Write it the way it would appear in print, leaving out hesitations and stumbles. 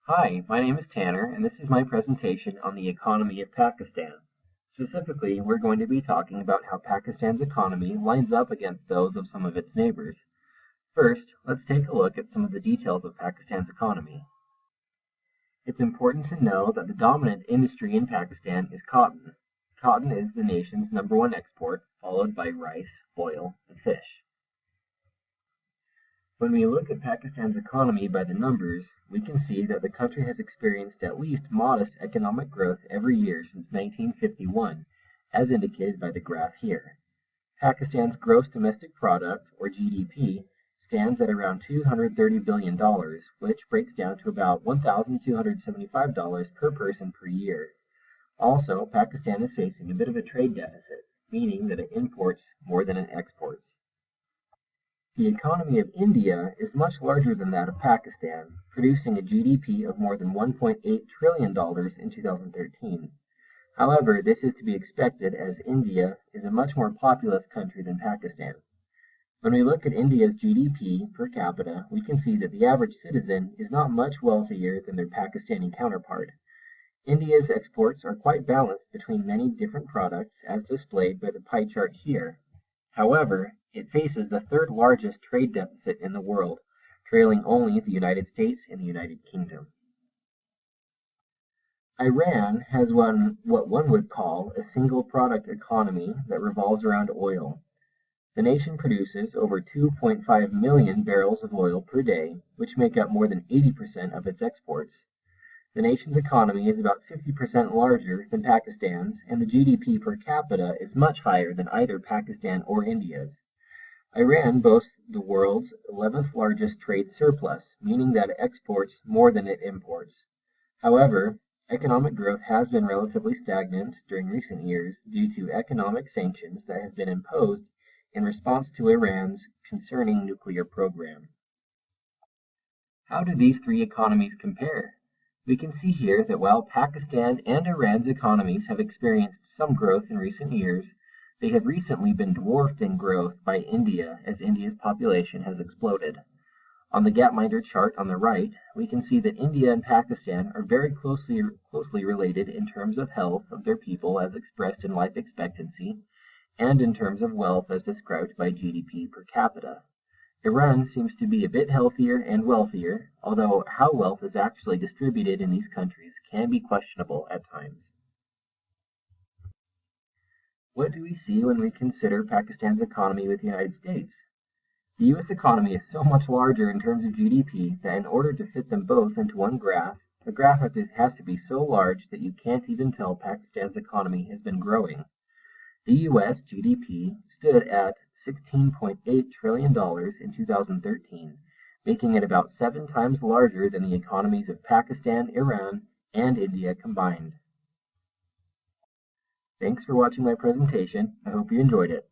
Hi, my name is Tanner, and this is my presentation on the economy of Pakistan. Specifically, we're going to be talking about how Pakistan's economy lines up against those of some of its neighbors. First, let's take a look at some of the details of Pakistan's economy. It's important to know that the dominant industry in Pakistan is cotton. Cotton is the nation's #1 export, followed by rice, oil, and fish. When we look at Pakistan's economy by the numbers, we can see that the country has experienced at least modest economic growth every year since 1951, as indicated by the graph here. Pakistan's gross domestic product, or GDP, stands at around $230 billion, which breaks down to about $1,275 per person per year. Also, Pakistan is facing a bit of a trade deficit, meaning that it imports more than it exports. The economy of India is much larger than that of Pakistan, producing a GDP of more than $1.8 trillion in 2013. However, this is to be expected as India is a much more populous country than Pakistan. When we look at India's GDP per capita, we can see that the average citizen is not much wealthier than their Pakistani counterpart. India's exports are quite balanced between many different products, as displayed by the pie chart here. However, it faces the third largest trade deficit in the world, trailing only the United States and the United Kingdom. Iran has what one would call a single product economy that revolves around oil. The nation produces over 2.5 million barrels of oil per day, which make up more than 80% of its exports. The nation's economy is about 50% larger than Pakistan's, and the GDP per capita is much higher than either Pakistan or India's. Iran boasts the world's 11th largest trade surplus, meaning that it exports more than it imports. However, economic growth has been relatively stagnant during recent years due to economic sanctions that have been imposed in response to Iran's concerning nuclear program. How do these three economies compare? We can see here that while Pakistan and Iran's economies have experienced some growth in recent years, they have recently been dwarfed in growth by India as India's population has exploded. On the Gapminder chart on the right, we can see that India and Pakistan are very closely related in terms of health of their people as expressed in life expectancy, and in terms of wealth as described by GDP per capita. Iran seems to be a bit healthier and wealthier, although how wealth is actually distributed in these countries can be questionable at times. What do we see when we consider Pakistan's economy with the United States? The U.S. economy is so much larger in terms of GDP that in order to fit them both into one graph, the graph has to be so large that you can't even tell Pakistan's economy has been growing. The U.S. GDP stood at $16.8 trillion in 2013, making it about 7 times larger than the economies of Pakistan, Iran, and India combined. Thanks for watching my presentation. I hope you enjoyed it.